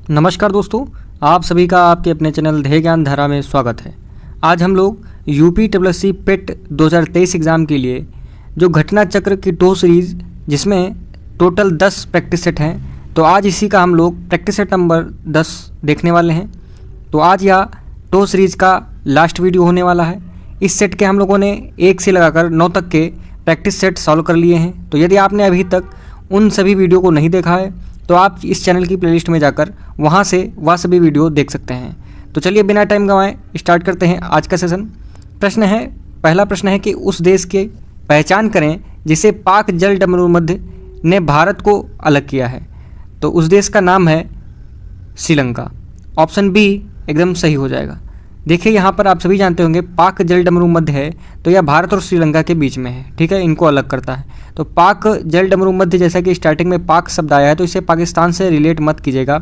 नमस्कार दोस्तों, आप सभी का आपके अपने चैनल ध्येय ज्ञान धारा में स्वागत है। आज हम लोग यूपीएससी पेट 2023 एग्ज़ाम के लिए जो घटना चक्र की टो सीरीज़ जिसमें टोटल 10 प्रैक्टिस सेट हैं, तो आज इसी का हम लोग प्रैक्टिस सेट नंबर 10 देखने वाले हैं। तो आज यह टो सीरीज़ का लास्ट वीडियो होने वाला है। इस सेट के हम लोगों ने 1 से लगाकर 9 तक के प्रैक्टिस सेट सॉल्व कर लिए हैं। तो यदि आपने अभी तक उन सभी वीडियो को नहीं देखा है तो आप इस चैनल की प्लेलिस्ट में जाकर वहाँ से वह सभी वीडियो देख सकते हैं। तो चलिए बिना टाइम गंवाए स्टार्ट करते हैं आज का सेशन। पहला प्रश्न है कि उस देश के पहचान करें जिसे पाक जल डमरू मध्य ने भारत को अलग किया है। तो उस देश का नाम है श्रीलंका। ऑप्शन बी एकदम सही हो जाएगा। देखिए यहाँ पर आप सभी जानते होंगे पाक जल डमरू मध्य है, तो यह भारत और श्रीलंका के बीच में है। ठीक है, इनको अलग करता है। तो पाक जल डमरू मध्य, जैसा कि स्टार्टिंग में पाक शब्द आया है, तो इसे पाकिस्तान से रिलेट मत कीजिएगा।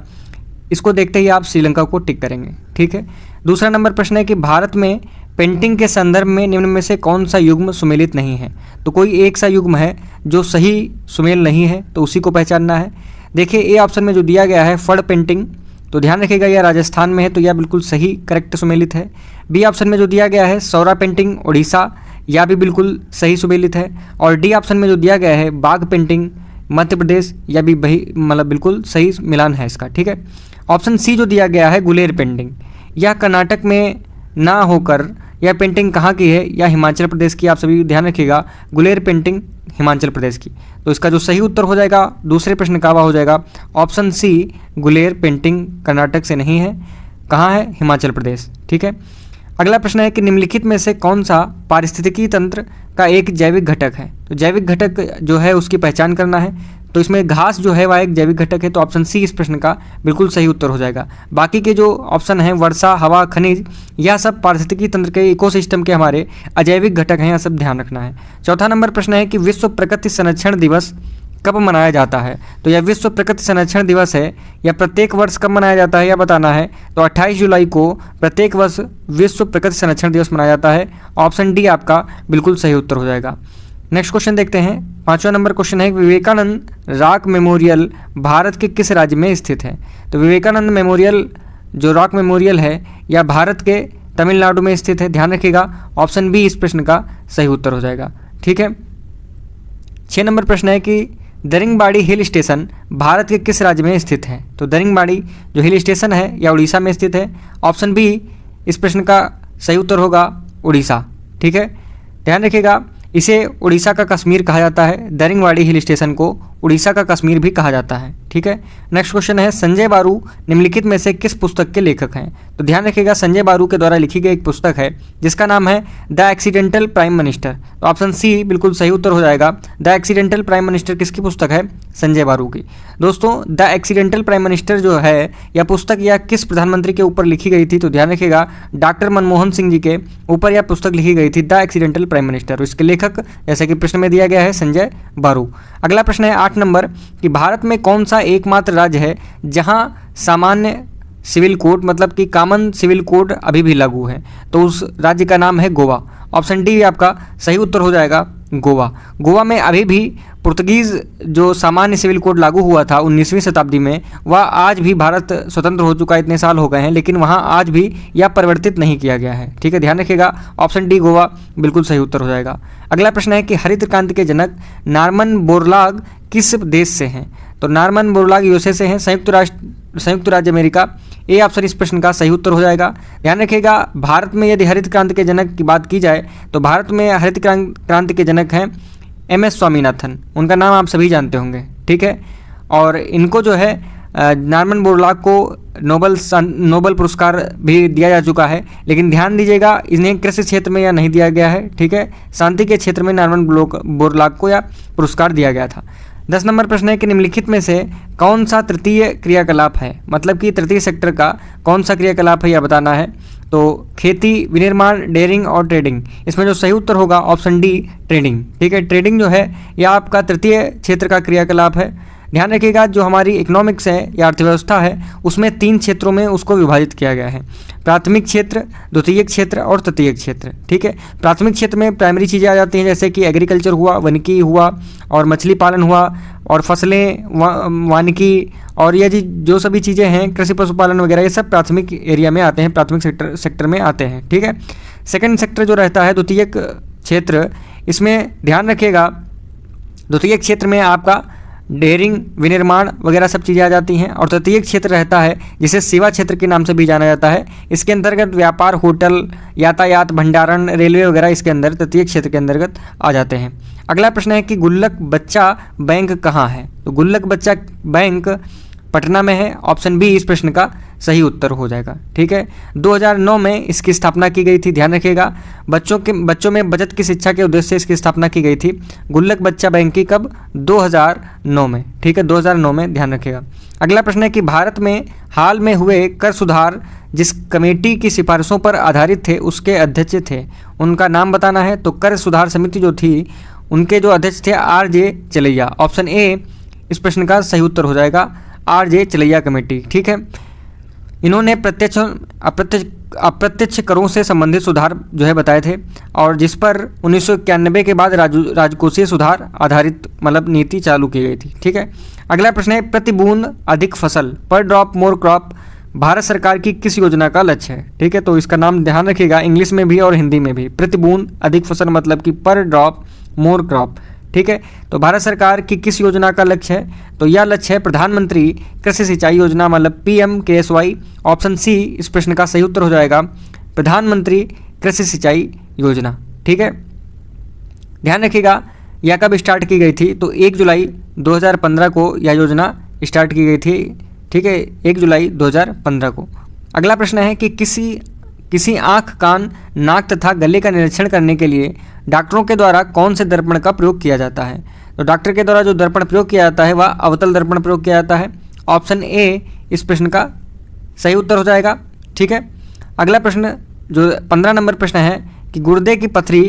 इसको देखते ही आप श्रीलंका को टिक करेंगे। ठीक है। दूसरा नंबर प्रश्न है कि भारत में पेंटिंग के संदर्भ में निम्न में से कौन सा युग्म सुमेलित नहीं है। तो कोई एक सा युग्म है जो सही सुमेल नहीं है, तो उसी को पहचानना है। देखिए ए ऑप्शन में जो दिया गया है फड़ पेंटिंग, तो ध्यान रखिएगा यह राजस्थान में है, तो यह बिल्कुल सही करेक्ट सुमेलित है। बी ऑप्शन में जो दिया गया है सौरा पेंटिंग उड़ीसा, यह भी बिल्कुल सही सुमेलित है। और डी ऑप्शन में जो दिया गया है बाघ पेंटिंग मध्य प्रदेश, यह भी बिल्कुल सही मिलान है इसका। ठीक है। ऑप्शन सी जो दिया गया है गुलेर पेंटिंग, यह कर्नाटक में ना होकर यह पेंटिंग कहाँ की है, यह हिमाचल प्रदेश की। आप सभी ध्यान रखिएगा, गुलेर पेंटिंग हिमाचल प्रदेश की। तो इसका जो सही उत्तर हो जाएगा दूसरे प्रश्न का वह हो जाएगा option C, Guler painting Karnataka से नहीं है, कहाँ है, हिमाचल प्रदेश। ठीक है। अगला प्रश्न है कि निम्नलिखित में से कौन सा पारिस्थितिकी तंत्र का एक जैविक घटक है। तो जैविक घटक जो है उसकी पहचान करना है। तो इसमें घास जो है वह एक जैविक घटक है, तो ऑप्शन सी इस प्रश्न का बिल्कुल सही उत्तर हो जाएगा। बाकी के जो ऑप्शन हैं वर्षा, हवा, खनिज, यह सब पारिस्थितिकी तंत्र के इकोसिस्टम के हमारे अजैविक घटक हैं, यह सब ध्यान रखना है। चौथा नंबर प्रश्न है कि विश्व प्रकृति संरक्षण दिवस कब मनाया जाता है। तो यह विश्व प्रकृति संरक्षण दिवस है, यह प्रत्येक वर्ष कब मनाया जाता है यह बताना है। तो 28 जुलाई को प्रत्येक वर्ष विश्व प्रकृति संरक्षण दिवस मनाया जाता है। ऑप्शन डी आपका बिल्कुल सही उत्तर हो जाएगा। नेक्स्ट क्वेश्चन देखते हैं। 5वां नंबर क्वेश्चन है विवेकानंद रॉक मेमोरियल भारत के किस राज्य में स्थित है। तो विवेकानंद मेमोरियल जो रॉक मेमोरियल है यह भारत के तमिलनाडु में स्थित है। ध्यान रखिएगा, ऑप्शन बी इस प्रश्न का सही उत्तर हो जाएगा। ठीक है। 6 नंबर प्रश्न है कि दरिंगबाड़ी हिल स्टेशन भारत के किस राज्य में स्थित है। तो दरिंगबाड़ी जो हिल स्टेशन है यह उड़ीसा में स्थित है। ऑप्शन बी इस प्रश्न का सही उत्तर होगा उड़ीसा। ठीक है। ध्यान रखिएगा, इसे उड़ीसा का कश्मीर कहा जाता है। दरिंगबाड़ी हिल स्टेशन को उड़ीसा का कश्मीर भी कहा जाता है। ठीक है। नेक्स्ट क्वेश्चन है संजय बारू निम्नलिखित में से किस पुस्तक के लेखक हैं। तो ध्यान रखिएगा संजय बारू के द्वारा लिखी गई एक पुस्तक है जिसका नाम है द एक्सीडेंटल प्राइम मिनिस्टर। तो ऑप्शन सी बिल्कुल सही उत्तर हो जाएगा। द एक्सीडेंटल प्राइम मिनिस्टर किसकी पुस्तक है, संजय बारू की। दोस्तों द एक्सीडेंटल प्राइम मिनिस्टर जो है यह पुस्तक यह किस प्रधानमंत्री के ऊपर लिखी गई थी। तो ध्यान रखिएगा डॉक्टर मनमोहन सिंह जी के ऊपर यह पुस्तक लिखी गई थी, द एक्सीडेंटल प्राइम मिनिस्टर। इसके लेखक जैसे कि प्रश्न में दिया गया है संजय बारू। अगला प्रश्न है 8 नंबर कि भारत में कौन सा एकमात्र राज्य है जहां सामान्य सिविल कोड मतलब कि कॉमन सिविल कोड अभी भी लागू है। तो उस राज्य का नाम है गोवा। ऑप्शन डी आपका सही उत्तर हो जाएगा गोवा। गोवा में अभी भी पुर्तगीज़ जो सामान्य सिविल कोड लागू हुआ था 19वीं शताब्दी में, वह आज भी भारत स्वतंत्र हो चुका है, इतने साल हो गए हैं, लेकिन वहाँ आज भी यह परिवर्तित नहीं किया गया है। ठीक है, ध्यान रखिएगा, ऑप्शन डी गोवा बिल्कुल सही उत्तर हो जाएगा। अगला प्रश्न है कि हरित क्रांति के जनक नॉर्मन बोरलॉग किस देश से हैं। तो नॉर्मन बोरलॉग यूएसए से हैं, संयुक्त राज्य अमेरिका। ए ऑप्शन इस प्रश्न का सही उत्तर हो जाएगा। ध्यान रखिएगा, भारत में यदि हरित क्रांति के जनक की बात की जाए तो भारत में हरित क्रांति के जनक हैं एम.एस. स्वामीनाथन। उनका नाम आप सभी जानते होंगे। ठीक है। और इनको जो है नॉर्मन बोरलॉग को नोबल पुरस्कार भी दिया जा चुका है, लेकिन ध्यान दीजिएगा इन्हें कृषि क्षेत्र में या नहीं दिया गया है। ठीक है, शांति के क्षेत्र में नॉर्मन बोरलॉग को यह पुरस्कार दिया गया था। 10 नंबर प्रश्न है कि निम्नलिखित में से कौन सा तृतीय क्रियाकलाप है, मतलब कि तृतीय सेक्टर का कौन सा क्रियाकलाप है यह बताना है। तो खेती, विनिर्माण, डेयरिंग और ट्रेडिंग, इसमें जो सही उत्तर होगा ऑप्शन डी ट्रेडिंग। ठीक है, ट्रेडिंग जो है यह आपका तृतीय क्षेत्र का क्रियाकलाप है। ध्यान रखिएगा जो हमारी इकोनॉमिक्स है या अर्थव्यवस्था है उसमें 3 क्षेत्रों में उसको विभाजित किया गया है, प्राथमिक क्षेत्र, द्वितीयक क्षेत्र और तृतीयक क्षेत्र। ठीक है, प्राथमिक क्षेत्र में प्राइमरी चीज़ें आ जाती हैं जैसे कि एग्रीकल्चर हुआ, वानिकी हुआ और मछली पालन हुआ और फसलें, वानिकी और ये जी जो सभी चीज़ें हैं कृषि पशुपालन वगैरह ये सब प्राथमिक एरिया में आते हैं, प्राथमिक सेक्टर में आते हैं। ठीक है। सेकंड सेक्टर जो रहता है द्वितीयक क्षेत्र, इसमें ध्यान रखिएगा द्वितीयक क्षेत्र में आपका डेयरिंग, विनिर्माण वगैरह सब चीज़ें आ जाती हैं। और तृतीयक क्षेत्र रहता है जिसे सेवा क्षेत्र के नाम से भी जाना जाता है। इसके अंतर्गत व्यापार, होटल, यातायात, भंडारण, रेलवे वगैरह इसके अंदर तृतीयक क्षेत्र के अंतर्गत आ जाते हैं। अगला प्रश्न है कि गुल्लक बच्चा बैंक कहाँ है? तो गुल्लक बच्चा बैंक पटना में है। ऑप्शन बी इस प्रश्न का सही उत्तर हो जाएगा। ठीक है। 2009 में इसकी स्थापना की गई थी, ध्यान रखिएगा। बच्चों में बचत की शिक्षा के उद्देश्य से इसकी स्थापना की गई थी। गुल्लक बच्चा बैंक की कब? 2009 में। ठीक है, 2009 में, ध्यान रखिएगा। अगला प्रश्न है कि भारत में हाल में हुए कर सुधार जिस कमेटी की सिफारिशों पर आधारित थे उसके अध्यक्ष थे, उनका नाम बताना है। तो कर सुधार समिति जो थी उनके जो अध्यक्ष थे RJ चलैया। ऑप्शन ए इस प्रश्न का सही उत्तर हो जाएगा, RJ चलैया कमेटी। ठीक है। इन्होंने प्रत्यक्ष अप्रत्यक्ष करों से संबंधित सुधार जो है बताए थे और जिस पर 1991 के बाद राजकोषीय सुधार आधारित मतलब नीति चालू की गई थी। ठीक है। अगला प्रश्न है प्रति बूंद अधिक फसल, पर ड्रॉप मोर क्रॉप, भारत सरकार की किस योजना का लक्ष्य है? ठीक है, तो इसका नाम ध्यान रखिएगा, इंग्लिश में भी और हिंदी में भी। प्रति बूंद अधिक फसल मतलब कि पर ड्रॉप मोर क्रॉप। ठीक है, तो भारत सरकार की किस योजना का लक्ष्य है? तो यह लक्ष्य है प्रधानमंत्री कृषि सिंचाई योजना मतलब PMKSY। ऑप्शन सी इस प्रश्न का सही उत्तर हो जाएगा, प्रधानमंत्री कृषि सिंचाई योजना। ठीक है, ध्यान रखिएगा यह कब स्टार्ट की गई थी? तो 1 जुलाई 2015 को यह योजना स्टार्ट की गई थी। ठीक है, 1 जुलाई 2015 को। अगला प्रश्न है कि किसी आँख, कान, नाक तथा गले का निरीक्षण करने के लिए डॉक्टरों के द्वारा कौन से दर्पण का प्रयोग किया जाता है? तो डॉक्टर के द्वारा जो दर्पण प्रयोग किया जाता है वह अवतल दर्पण प्रयोग किया जाता है। ऑप्शन ए इस प्रश्न का सही उत्तर हो जाएगा। ठीक है। अगला प्रश्न जो 15 नंबर प्रश्न है कि गुर्दे की पथरी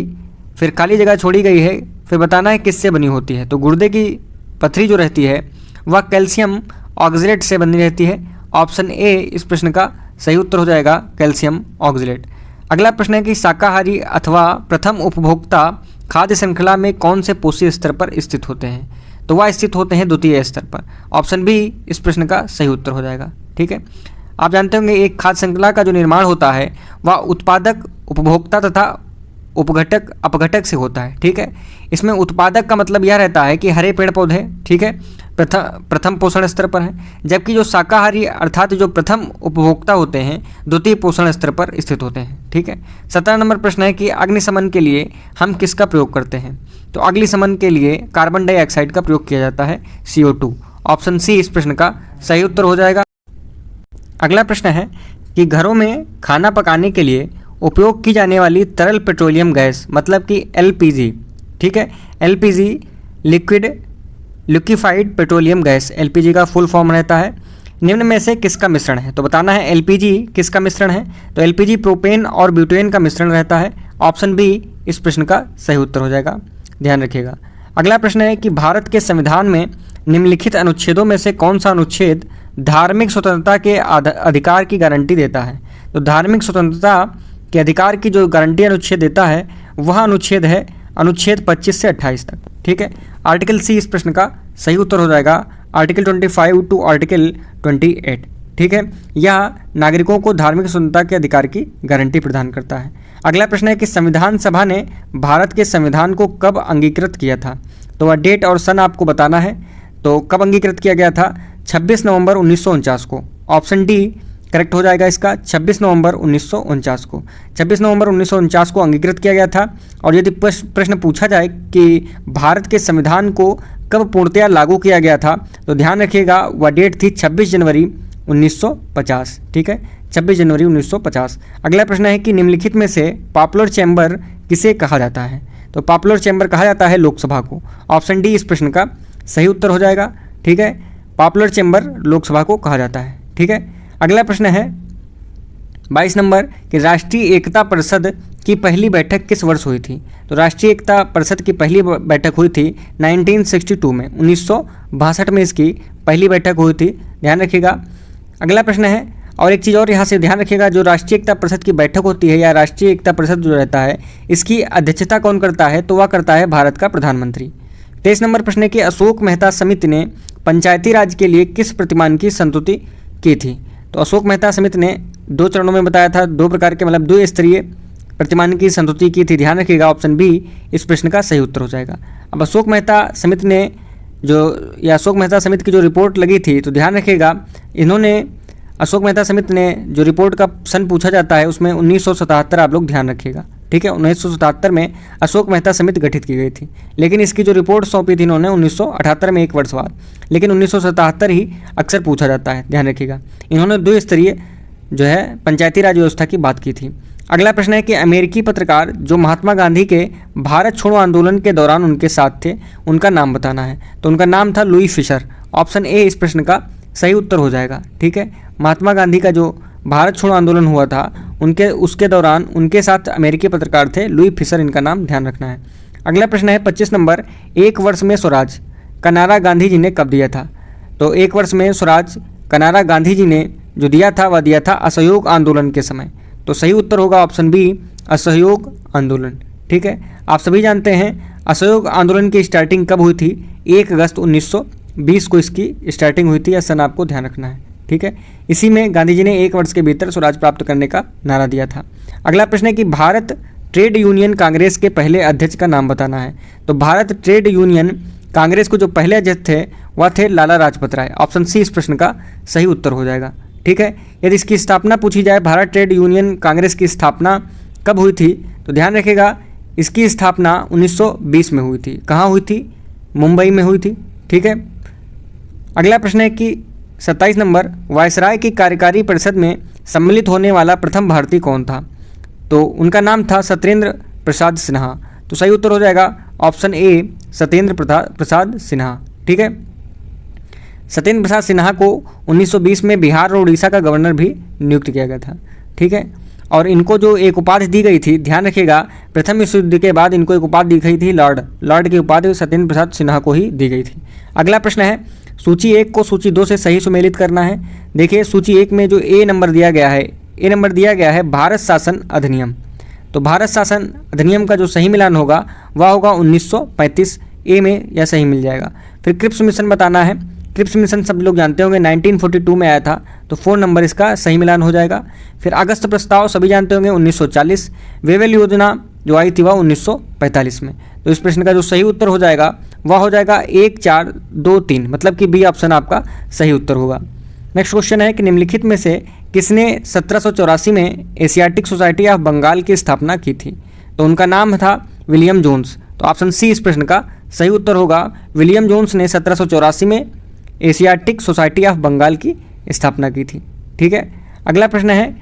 फिर खाली जगह छोड़ी गई है, फिर बताना है किससे बनी होती है? तो गुर्दे की पथरी जो रहती है वह कैल्शियम ऑक्जेलेट से बनी रहती है। ऑप्शन ए इस प्रश्न का सही उत्तर हो जाएगा, कैल्शियम ऑक्जेलेट। अगला प्रश्न है कि शाकाहारी अथवा प्रथम उपभोक्ता खाद्य श्रृंखला में कौन से पोषी स्तर पर स्थित होते हैं? तो वह स्थित होते हैं द्वितीय स्तर पर। ऑप्शन बी इस प्रश्न का सही उत्तर हो जाएगा। ठीक है, आप जानते होंगे एक खाद्य श्रृंखला का जो निर्माण होता है वह उत्पादक, उपभोक्ता तथा उपघटक, अपघटक से होता है। ठीक है, इसमें उत्पादक का मतलब यह रहता है कि हरे पेड़ पौधे, ठीक है, प्रथम पोषण स्तर पर हैं, जबकि जो शाकाहारी अर्थात जो प्रथम उपभोक्ता होते हैं द्वितीय पोषण स्तर पर स्थित होते हैं। ठीक है। 17 नंबर प्रश्न है कि अग्निशमन के लिए हम किसका प्रयोग करते हैं? तो अग्निशमन के लिए कार्बन डाइऑक्साइड का प्रयोग किया जाता है, CO2। ऑप्शन सी इस प्रश्न का सही उत्तर हो जाएगा। अगला प्रश्न है कि घरों में खाना पकाने के लिए उपयोग की जाने वाली तरल पेट्रोलियम गैस मतलब कि LPG, ठीक है, LPG liquefied petroleum gas, LPG का फुल फॉर्म रहता है, निम्न में से किसका मिश्रण है? तो बताना है LPG किसका मिश्रण है? तो LPG प्रोपेन और ब्यूटेन का मिश्रण रहता है। ऑप्शन बी इस प्रश्न का सही उत्तर हो जाएगा, ध्यान रखिएगा। अगला प्रश्न है कि भारत के संविधान में निम्नलिखित अनुच्छेदों में से कौन सा अनुच्छेद धार्मिक स्वतंत्रता के अधिकार की गारंटी देता है? तो धार्मिक स्वतंत्रता के अधिकार की जो गारंटी अनुच्छेद देता है वह अनुच्छेद है अनुच्छेद 25 से 28 तक। ठीक है, आर्टिकल सी इस प्रश्न का सही उत्तर हो जाएगा, आर्टिकल 25 टू आर्टिकल 28। ठीक है, यह नागरिकों को धार्मिक स्वतंत्रता के अधिकार की गारंटी प्रदान करता है। अगला प्रश्न है कि संविधान सभा ने भारत के संविधान को कब अंगीकृत किया था? तो वह डेट और सन आपको बताना है। तो कब अंगीकृत किया गया था? 26 नवंबर 1949 को। ऑप्शन डी करेक्ट हो जाएगा इसका, 26 नवंबर 1949 को। 26 नवंबर 1949 को अंगीकृत किया गया था। और यदि प्रश्न पूछा जाए कि भारत के संविधान को कब पूर्णतया लागू किया गया था, तो ध्यान रखिएगा वह डेट थी 26 जनवरी 1950। ठीक है, 26 जनवरी 1950। अगला प्रश्न है कि निम्नलिखित में से पॉपुलर चैम्बर किसे कहा जाता है? तो पॉपुलर चैम्बर कहा जाता है लोकसभा को। ऑप्शन डी इस प्रश्न का सही उत्तर हो जाएगा। ठीक है, पॉपुलर चैम्बर लोकसभा को कहा जाता है। ठीक है, अगला प्रश्न है 22 नंबर कि राष्ट्रीय एकता परिषद की पहली बैठक किस वर्ष हुई थी? तो राष्ट्रीय एकता परिषद की पहली बैठक हुई थी 1962 में, 1962 में इसकी पहली बैठक हुई थी, ध्यान रखिएगा। अगला प्रश्न है, और एक चीज़ और यहाँ से ध्यान रखिएगा, जो राष्ट्रीय एकता परिषद की बैठक होती है या राष्ट्रीय एकता परिषद जो रहता है इसकी अध्यक्षता कौन करता है? तो वह करता है भारत का प्रधानमंत्री। 23 नंबर प्रश्न है कि अशोक मेहता समिति ने पंचायती राज के लिए किस प्रतिमान की संस्तुति की थी? तो अशोक मेहता समिति ने 2 चरणों में बताया था, 2 प्रकार के मतलब 2 स्तरीय प्रतिमान की संस्तुति की थी। ध्यान रखिएगा, ऑप्शन बी इस प्रश्न का सही उत्तर हो जाएगा। अब अशोक मेहता समिति ने अशोक मेहता समिति की जो रिपोर्ट लगी थी, तो ध्यान रखिएगा इन्होंने अशोक मेहता समिति ने जो रिपोर्ट का सन पूछा जाता है उसमें 1977 आप लोग ध्यान रखिएगा, ठीक है। 1977 में अशोक मेहता समिति गठित की गई थी, लेकिन इसकी जो रिपोर्ट सौंपी थी इन्होंने 1978 में, 1 वर्ष बाद, लेकिन 1977 ही अक्सर पूछा जाता है, ध्यान रखिएगा। इन्होंने 2 स्तरीय जो है पंचायती राज व्यवस्था की बात की थी। अगला प्रश्न है कि अमेरिकी पत्रकार जो महात्मा गांधी के भारत छोड़ो आंदोलन के दौरान उनके साथ थे, उनका नाम बताना है। तो उनका नाम था लुई फिशर। ऑप्शन ए इस प्रश्न का सही उत्तर हो जाएगा, ठीक है। महात्मा गांधी का जो भारत छोड़ो आंदोलन हुआ था उसके दौरान उनके साथ अमेरिकी पत्रकार थे लुई फिशर, इनका नाम ध्यान रखना है। अगला प्रश्न है 25 नंबर, 1 वर्ष में स्वराज का नारा गांधी जी ने कब दिया था? तो 1 वर्ष में स्वराज का नारा गांधी जी ने जो दिया था वह दिया था असहयोग आंदोलन के समय। तो सही उत्तर होगा ऑप्शन बी असहयोग आंदोलन, ठीक है। आप सभी जानते हैं असहयोग आंदोलन की स्टार्टिंग कब हुई थी? 1 अगस्त 1920 को इसकी स्टार्टिंग हुई थी, यह सन आपको ध्यान रखना है, ठीक है। इसी में गांधी जी ने 1 वर्ष के भीतर स्वराज प्राप्त करने का नारा दिया था। अगला प्रश्न है कि भारत ट्रेड यूनियन कांग्रेस के पहले अध्यक्ष का नाम बताना है। तो भारत ट्रेड यूनियन कांग्रेस को जो पहले अध्यक्ष थे वह थे लाला लाजपत राय। ऑप्शन सी इस प्रश्न का सही उत्तर हो जाएगा, ठीक है। यदि इसकी स्थापना पूछी जाए, भारत ट्रेड यूनियन कांग्रेस की स्थापना कब हुई थी, तो ध्यान रखिएगा इसकी स्थापना 1920 में हुई थी। कहाँ हुई थी? मुंबई में हुई थी, ठीक है। अगला प्रश्न है कि 27 नंबर, वायसराय की कार्यकारी परिषद में सम्मिलित होने वाला प्रथम भारतीय कौन था? तो उनका नाम था सत्येंद्र प्रसाद सिन्हा। तो सही उत्तर हो जाएगा ऑप्शन ए सत्येंद्र प्रसाद सिन्हा, ठीक है। सत्येंद्र प्रसाद सिन्हा को 1920 में बिहार और उड़ीसा का गवर्नर भी नियुक्त किया गया था, ठीक है। और इनको जो एक उपाधि दी गई थी, ध्यान रखिएगा, प्रथम विश्व युद्ध के बाद इनको एक उपाधि दी गई थी लॉर्ड की उपाधि सत्येंद्र प्रसाद सिन्हा को ही दी गई थी। अगला प्रश्न है सूची 1 को सूची 2 से सही सुमेलित करना है। देखिए सूची 1 में जो ए नंबर दिया गया है भारत शासन अधिनियम। तो भारत शासन अधिनियम का जो सही मिलान होगा वह होगा 1935, ए में यह सही मिल जाएगा। फिर क्रिप्स मिशन बताना है। क्रिप्स मिशन सब लोग जानते होंगे 1942 में आया था, तो 4 नंबर इसका सही मिलान हो जाएगा। फिर अगस्त प्रस्ताव सभी जानते होंगे 1940, वेवेल योजना जो आई थी वह 1945 में। तो इस प्रश्न का जो सही उत्तर हो जाएगा वह हो जाएगा 1, 4, 2, 3, मतलब कि बी ऑप्शन आपका सही उत्तर होगा। नेक्स्ट क्वेश्चन है कि निम्नलिखित में से किसने 1784 में एशियाटिक सोसाइटी ऑफ बंगाल की स्थापना की थी? तो उनका नाम था विलियम जोन्स। तो ऑप्शन सी इस प्रश्न का सही उत्तर होगा। विलियम जोन्स ने 1784 में एशियाटिक सोसाइटी ऑफ बंगाल की स्थापना की थी, ठीक है। अगला प्रश्न है,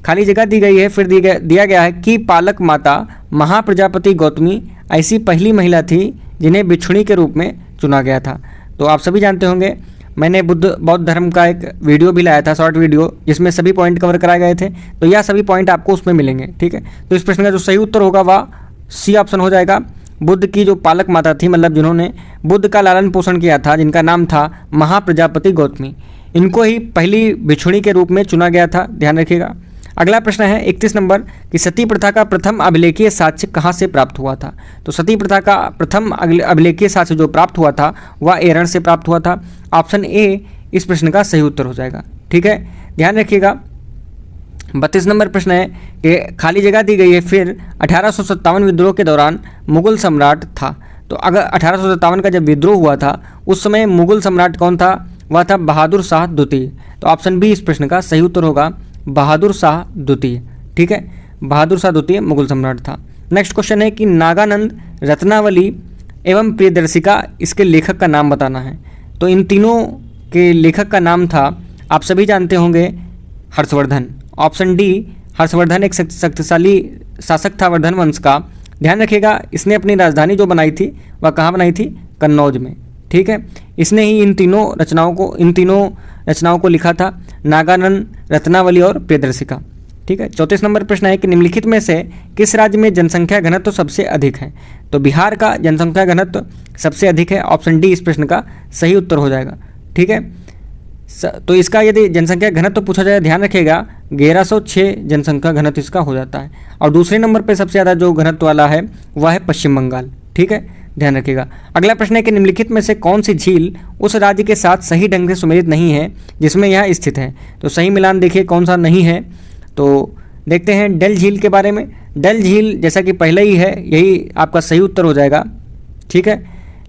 खाली जगह दी गई है, फिर दिया गया है कि पालक माता महाप्रजापति गौतमी ऐसी पहली महिला थी जिन्हें बिछुड़ी के रूप में चुना गया था। तो आप सभी जानते होंगे मैंने बौद्ध धर्म का एक वीडियो भी लाया था, शॉर्ट वीडियो, जिसमें सभी पॉइंट कवर कराए गए थे। तो यह सभी पॉइंट आपको उसमें मिलेंगे, ठीक है। तो इस प्रश्न का जो सही उत्तर होगा वह सी ऑप्शन हो जाएगा। बुद्ध की जो पालक माता थी, मतलब जिन्होंने बुद्ध का लालन पोषण किया था, जिनका नाम था महाप्रजापति गौतमी, इनको ही पहली बिछुड़ी के रूप में चुना गया था, ध्यान रखिएगा। अगला प्रश्न है 31 नंबर कि सती प्रथा का प्रथम अभिलेखीय साक्ष्य कहाँ से प्राप्त हुआ था? तो सती प्रथा का प्रथम अभिलेखीय साक्ष्य जो प्राप्त हुआ था वह एरण से प्राप्त हुआ था। ऑप्शन ए इस प्रश्न का सही उत्तर हो जाएगा, ठीक है। ध्यान रखिएगा 32 नंबर प्रश्न है कि खाली जगह दी गई है, फिर 1857 विद्रोह के दौरान मुगल सम्राट था। तो अगर 1857 का जब विद्रोह हुआ था उस समय मुगल सम्राट कौन था? वह था बहादुर शाह द्वितीय। तो ऑप्शन बी इस प्रश्न का सही उत्तर होगा, बहादुर शाह द्वितीय, ठीक है। बहादुर शाह द्वितीय मुगल सम्राट था। नेक्स्ट क्वेश्चन है कि नागानंद, रत्नावली एवं प्रियदर्शिका, इसके लेखक का नाम बताना है। तो इन तीनों के लेखक का नाम था, आप सभी जानते होंगे, हर्षवर्धन। ऑप्शन डी हर्षवर्धन एक शक्तिशाली शासक था वर्धन वंश का। ध्यान रखिएगा इसने अपनी राजधानी जो बनाई थी वह कहाँ बनाई थी? कन्नौज में, ठीक है। इसने ही इन तीनों रचनाओं को लिखा था, नागानंद, रत्नावली और प्रियदर्शिका, ठीक है। 34 नंबर प्रश्न है कि निम्नलिखित में से किस राज्य में जनसंख्या घनत्व सबसे अधिक है? तो बिहार का जनसंख्या घनत्व सबसे अधिक है। ऑप्शन डी इस प्रश्न का सही उत्तर हो जाएगा, ठीक है। तो इसका यदि जनसंख्या घनत्व पूछा जाए, ध्यान रखिएगा 1106 जनसंख्या घनत्व इसका हो जाता है। और दूसरे नंबर पर सबसे ज़्यादा जो घनत्व वाला है वह है पश्चिम बंगाल, ठीक है। ध्यान रखिएगा। अगला प्रश्न है कि निम्नलिखित में से कौन सी झील उस राज्य के साथ सही ढंग से सुमेलित नहीं है जिसमें यह स्थित है। तो सही मिलान देखिए कौन सा नहीं है। तो देखते हैं डल झील के बारे में। डल झील जैसा कि पहले ही है, यही आपका सही उत्तर हो जाएगा, ठीक है।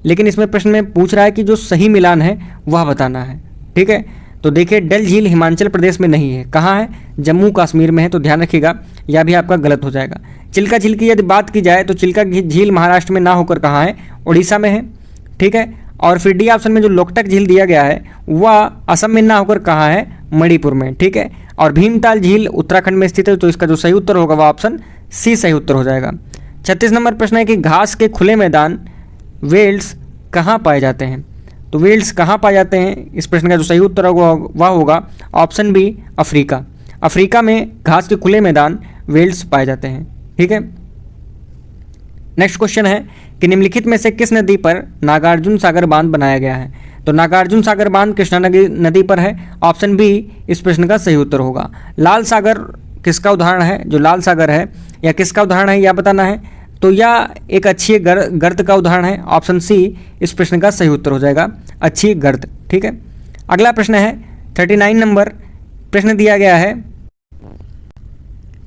लेकिन इसमें प्रश्न में पूछ रहा है कि जो सही मिलान है वह बताना है, ठीक है। तो देखिए डल झील हिमाचल प्रदेश में नहीं है, कहाँ है, जम्मू कश्मीर में है। तो ध्यान रखिएगा, यह भी आपका गलत हो जाएगा। चिल्का झील की यदि बात की जाए तो चिल्का झील महाराष्ट्र में ना होकर कहाँ है, उड़ीसा में है, ठीक है। और फिर डी ऑप्शन में जो लोकटक झील दिया गया है वह असम में ना होकर कहाँ है, मणिपुर में, ठीक है। और भीमताल झील उत्तराखंड में स्थित है। तो इसका जो सही उत्तर होगा वह ऑप्शन सी सही उत्तर हो जाएगा। 36 नंबर प्रश्न है कि घास के खुले मैदान वेल्स कहाँ पाए जाते हैं। तो वेल्स कहाँ पाए जाते हैं, इस प्रश्न का जो सही उत्तर होगा वह होगा ऑप्शन बी अफ्रीका। अफ्रीका में घास के खुले मैदान वेल्स पाए जाते हैं, ठीक है। नेक्स्ट क्वेश्चन है कि निम्नलिखित में से किस नदी पर नागार्जुन सागर बांध बनाया गया है। तो नागार्जुन सागर बांध कृष्णा नदी पर है, ऑप्शन बी इस प्रश्न का सही उत्तर होगा। लाल सागर किसका उदाहरण है, जो लाल सागर है या किसका उदाहरण है यह बताना है। तो यह एक अच्छी गर्त का उदाहरण है, ऑप्शन सी इस प्रश्न का सही उत्तर हो जाएगा, अच्छी गर्त, ठीक है। अगला प्रश्न है 39 नंबर प्रश्न दिया गया है।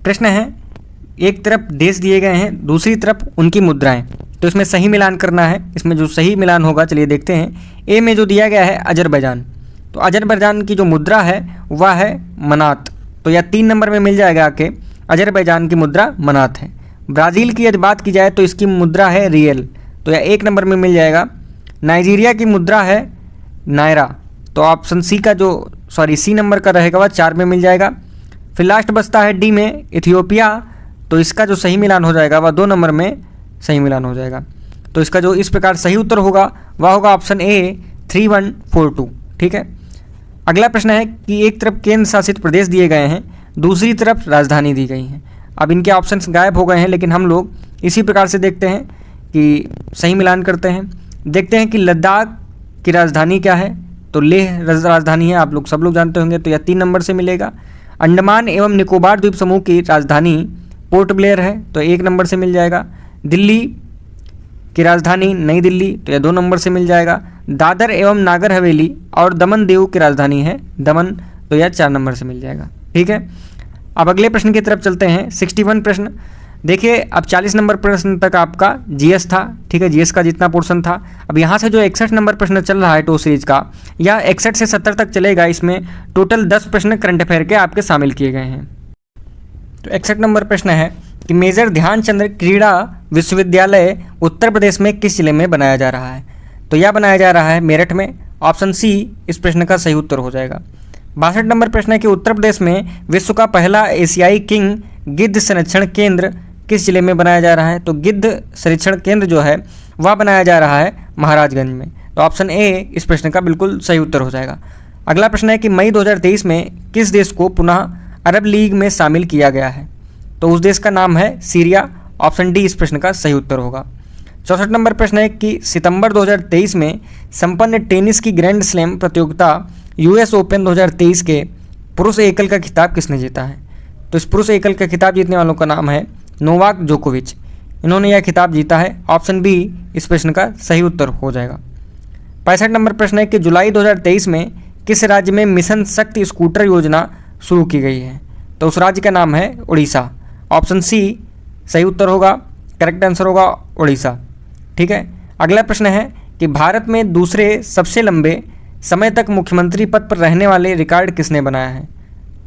प्रश्न है एक तरफ देश दिए गए हैं, दूसरी तरफ उनकी मुद्राएं। तो इसमें सही मिलान करना है। इसमें जो सही मिलान होगा चलिए देखते हैं। ए में जो दिया गया है अजरबैजान, तो अजरबैजान की जो मुद्रा है वह है मनात। तो यह 3 नंबर में मिल जाएगा कि अजरबैजान की मुद्रा मनात है। ब्राज़ील की यदि बात की जाए तो इसकी मुद्रा है रियल, तो यह 1 नंबर में मिल जाएगा। नाइजीरिया की मुद्रा है नायरा, तो ऑप्शन सी नंबर का रहेगा वह 4 में मिल जाएगा। फिर लास्ट बचता है डी में इथियोपिया, तो इसका जो सही मिलान हो जाएगा वह 2 नंबर में सही मिलान हो जाएगा। तो इसका जो इस प्रकार सही उत्तर होगा वह होगा ऑप्शन ए 3142, ठीक है। अगला प्रश्न है कि एक तरफ केंद्र शासित प्रदेश दिए गए हैं, दूसरी तरफ राजधानी दी गई हैं। अब इनके ऑप्शंस गायब हो गए हैं, लेकिन हम लोग इसी प्रकार से देखते हैं कि सही मिलान करते हैं। देखते हैं कि लद्दाख की राजधानी क्या है। तो लेह राजधानी है, आप लोग सब लोग जानते होंगे, तो यह 3 नंबर से मिलेगा। अंडमान एवं निकोबार द्वीप समूह की राजधानी पोर्ट ब्लेयर है, तो 1 नंबर से मिल जाएगा। दिल्ली की राजधानी नई दिल्ली, तो यह 2 नंबर से मिल जाएगा। दादर एवं नागर हवेली और दमन दीव की राजधानी है दमन, तो यह 4 नंबर से मिल जाएगा, ठीक है। अब अगले प्रश्न की तरफ चलते हैं। 61 प्रश्न देखिए, अब 40 नंबर प्रश्न तक आपका जीएस था, ठीक है, जीएस का जितना पोर्शन था। अब यहाँ से जो 61 नंबर प्रश्न चल रहा है टो सीरीज का, यह 61 से 70 तक चलेगा। इसमें टोटल 10 प्रश्न करंट अफेयर के आपके शामिल किए गए हैं। तो 61 नंबर प्रश्न है कि मेजर ध्यानचंद क्रीड़ा विश्वविद्यालय उत्तर प्रदेश में किस जिले में बनाया जा रहा है। तो यह बनाया जा रहा है मेरठ में, ऑप्शन सी इस प्रश्न का सही उत्तर हो जाएगा। 62 नंबर प्रश्न है कि उत्तर प्रदेश में विश्व का पहला एशियाई किंग गिद्ध संरक्षण केंद्र किस जिले में बनाया जा रहा है। तो गिद्ध संरक्षण केंद्र जो है वह बनाया जा रहा है महाराजगंज में, तो ऑप्शन ए इस प्रश्न का बिल्कुल सही उत्तर हो जाएगा। अगला प्रश्न है कि मई 2023 में किस देश को पुनः अरब लीग में शामिल किया गया है। तो उस देश का नाम है सीरिया, ऑप्शन डी इस प्रश्न का सही उत्तर होगा। 64 नंबर प्रश्न है कि सितंबर 2023 में संपन्न टेनिस की ग्रैंड स्लैम प्रतियोगिता यूएस ओपन 2023 के पुरुष एकल का खिताब किसने जीता है। तो इस पुरुष एकल का खिताब जीतने वालों का नाम है नोवाक जोकोविच, इन्होंने यह खिताब जीता है, ऑप्शन बी इस प्रश्न का सही उत्तर हो जाएगा। 65 नंबर प्रश्न है कि जुलाई 2023 में किस राज्य में मिशन शक्ति स्कूटर योजना शुरू की गई है। तो उस राज्य का नाम है उड़ीसा, ऑप्शन सी सही उत्तर होगा, करेक्ट आंसर होगा उड़ीसा, ठीक है। अगला प्रश्न है कि भारत में दूसरे सबसे लंबे समय तक मुख्यमंत्री पद पर रहने वाले रिकॉर्ड किसने बनाया है।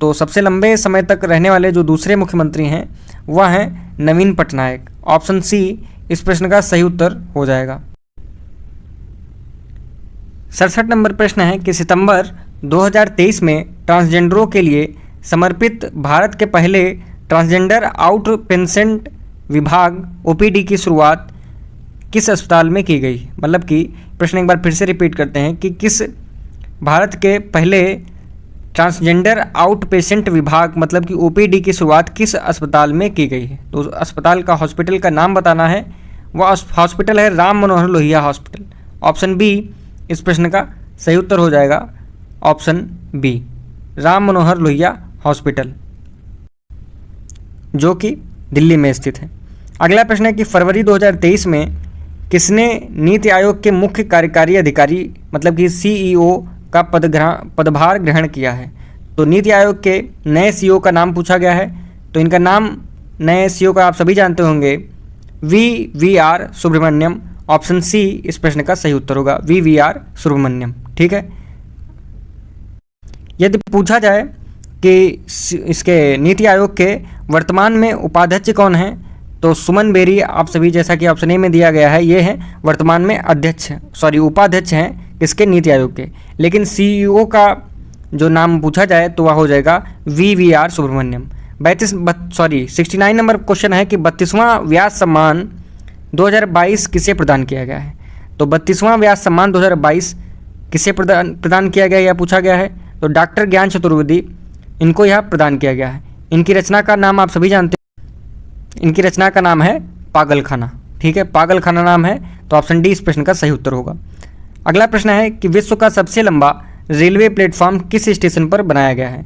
तो सबसे लंबे समय तक रहने वाले जो दूसरे मुख्यमंत्री हैं वह हैं नवीन पटनायक, ऑप्शन सी इस प्रश्न का सही उत्तर हो जाएगा। 67 नंबर प्रश्न है कि सितंबर 2023 में ट्रांसजेंडरों के लिए समर्पित भारत के पहले ट्रांसजेंडर आउट पेशेंट विभाग ओपीडी की शुरुआत किस अस्पताल में की गई। मतलब कि प्रश्न एक बार फिर से रिपीट करते हैं कि किस भारत के पहले ट्रांसजेंडर आउट पेशेंट विभाग मतलब कि ओपीडी की शुरुआत किस अस्पताल में की गई है। तो अस्पताल का हॉस्पिटल का नाम बताना है, वह हॉस्पिटल है Ram Manohar Lohia hospital, option B इस प्रश्न का सही उत्तर हो जाएगा, option B Ram Manohar Lohia hospital जो कि दिल्ली में स्थित है। अगला प्रश्न है कि फरवरी 2023 में किसने नीति आयोग के मुख्य कार्यकारी अधिकारी मतलब कि सीईओ का पदभार ग्रहण किया है? तो नीति आयोग के नए सीईओ का नाम पूछा गया है। तो इनका नाम नए सीईओ का आप सभी जानते होंगे, वी.आर. सुब्रमण्यम। ऑप्शन सी इस प्रश्न का सही उत्तर होगा, वी.आर. सुब्रमण्यम। ठीक है। यदि पूछा जाए कि इसके नीति आयोग के वर्तमान में उपाध्यक्ष कौन हैं, तो सुमन बेरी, आप सभी जैसा कि ऑप्शन ए में दिया गया है, ये हैं वर्तमान में उपाध्यक्ष हैं किसके? नीति आयोग के। लेकिन सीईओ का जो नाम पूछा जाए तो वह हो जाएगा वी.आर. सुब्रमण्यम। 69 नंबर क्वेश्चन है कि 32वां व्यास सम्मान 2022 किसे प्रदान किया गया है? तो 32वां व्यास सम्मान 2022 किसे प्रदान किया गया, यह पूछा गया है। तो डॉक्टर ज्ञान चतुर्वेदी, इनको यह प्रदान किया गया है। इनकी रचना का नाम आप सभी जानते हैं, इनकी रचना का नाम है पागलखाना। ठीक है, पागलखाना नाम है। तो ऑप्शन डी इस प्रश्न का सही उत्तर होगा। अगला प्रश्न है कि विश्व का सबसे लंबा रेलवे प्लेटफॉर्म किस स्टेशन पर बनाया गया है?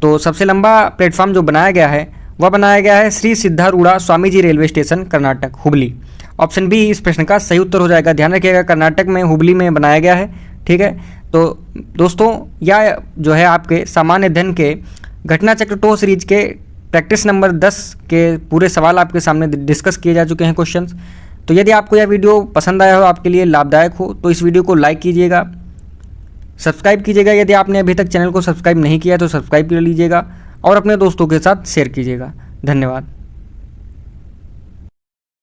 तो सबसे लंबा प्लेटफॉर्म जो बनाया गया है वह बनाया गया है Shri Siddharudha Swamiji railway station, Karnataka, Hubli. Option B इस प्रश्न का सही उत्तर हो जाएगा। ध्यान रखिएगा, कर्नाटक में हुबली में बनाया गया है। ठीक है। तो दोस्तों, यह जो है आपके सामान्य अध्ययन के घटना चक्र टो सीरीज के प्रैक्टिस नंबर 10 के पूरे सवाल आपके सामने डिस्कस किए जा चुके हैं क्वेश्चंस। तो यदि आपको यह वीडियो पसंद आया हो, आपके लिए लाभदायक हो, तो इस वीडियो को लाइक कीजिएगा, सब्सक्राइब कीजिएगा। यदि आपने अभी तक चैनल को सब्सक्राइब नहीं किया तो सब्सक्राइब कर लीजिएगा और अपने दोस्तों के साथ शेयर कीजिएगा। धन्यवाद।